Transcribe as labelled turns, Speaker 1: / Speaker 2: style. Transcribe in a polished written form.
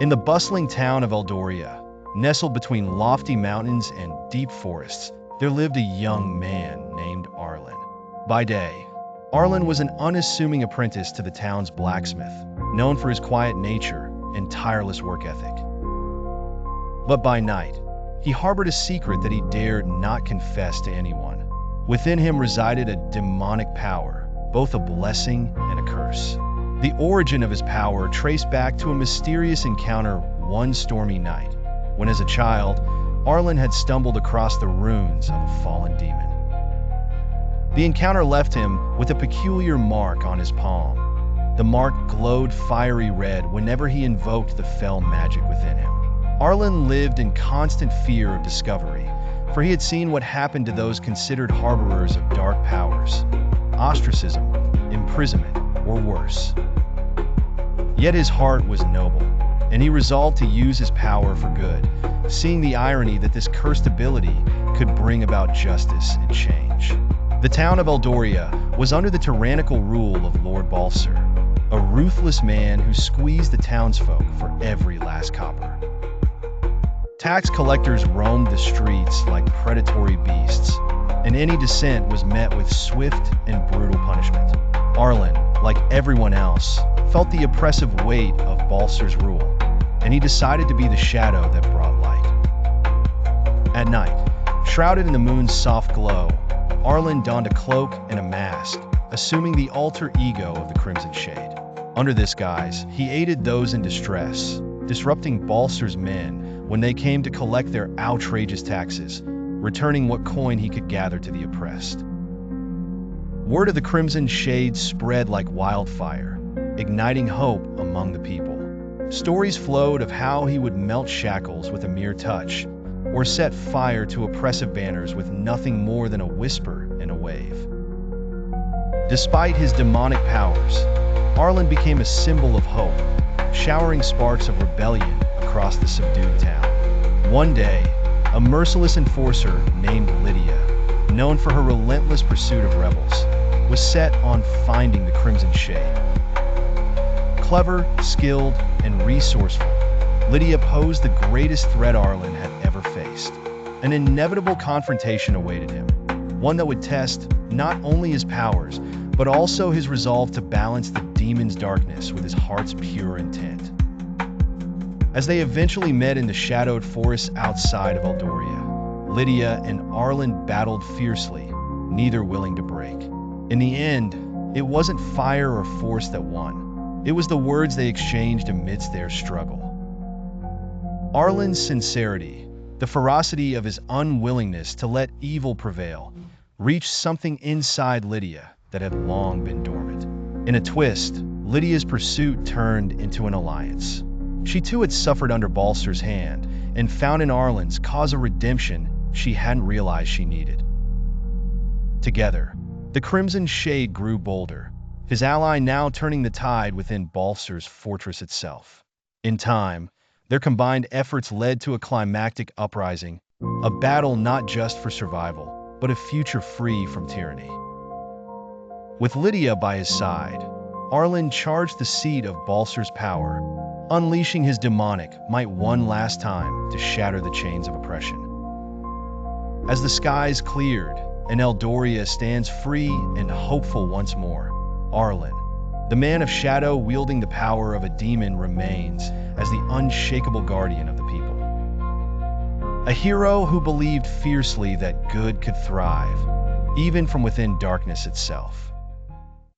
Speaker 1: In the bustling town of Eldoria, nestled between lofty mountains and deep forests, there lived a young man named Arlen. By day, Arlen was an unassuming apprentice to the town's blacksmith, known for his quiet nature and tireless work ethic. But by night, he harbored a secret that he dared not confess to anyone. Within him resided a demonic power, both a blessing and a curse. The origin of his power traced back to a mysterious encounter one stormy night, when as a child, Arlen had stumbled across the ruins of a fallen demon. The encounter left him with a peculiar mark on his palm. The mark glowed fiery red whenever he invoked the fell magic within him. Arlen lived in constant fear of discovery, for he had seen what happened to those considered harborers of dark powers: ostracism, imprisonment, or worse. Yet his heart was noble, and he resolved to use his power for good, seeing the irony that this cursed ability could bring about justice and change. The town of Eldoria was under the tyrannical rule of Lord Balser, a ruthless man who squeezed the townsfolk for every last copper. Tax collectors roamed the streets like predatory beasts, and any dissent was met with swift and brutal punishment. Arlen, like everyone else, felt the oppressive weight of Balser's rule, and he decided to be the shadow that brought light. At night, shrouded in the moon's soft glow, Arlen donned a cloak and a mask, assuming the alter ego of the Crimson Shade. Under this guise, he aided those in distress, disrupting Balser's men when they came to collect their outrageous taxes, returning what coin he could gather to the oppressed. Word of the Crimson Shade spread like wildfire, igniting hope among the people. Stories flowed of how he would melt shackles with a mere touch, or set fire to oppressive banners with nothing more than a whisper and a wave. Despite his demonic powers, Arlen became a symbol of hope, showering sparks of rebellion across the subdued town. One day, a merciless enforcer named Lydia, known for her relentless pursuit of rebels, was set on finding the Crimson Shade. Clever, skilled, and resourceful, Lydia posed the greatest threat Arlen had ever faced. An inevitable confrontation awaited him, one that would test not only his powers, but also his resolve to balance the demon's darkness with his heart's pure intent. As they eventually met in the shadowed forests outside of Eldoria, Lydia and Arlen battled fiercely, neither willing to break. In the end, it wasn't fire or force that won. It was the words they exchanged amidst their struggle. Arlen's sincerity, the ferocity of his unwillingness to let evil prevail, reached something inside Lydia that had long been dormant. In a twist, Lydia's pursuit turned into an alliance. She too had suffered under Balser's hand, and found in Arlen's cause a redemption she hadn't realized she needed. Together, the Crimson Shade grew bolder, his ally now turning the tide within Balser's fortress itself. In time, their combined efforts led to a climactic uprising, a battle not just for survival, but a future free from tyranny. With Lydia by his side, Arlen charged the seat of Balser's power, unleashing his demonic might one last time to shatter the chains of oppression. As the skies cleared and Eldoria stands free and hopeful once more, Arlen, the man of shadow wielding the power of a demon, remains as the unshakable guardian of the people. A hero who believed fiercely that good could thrive, even from within darkness itself.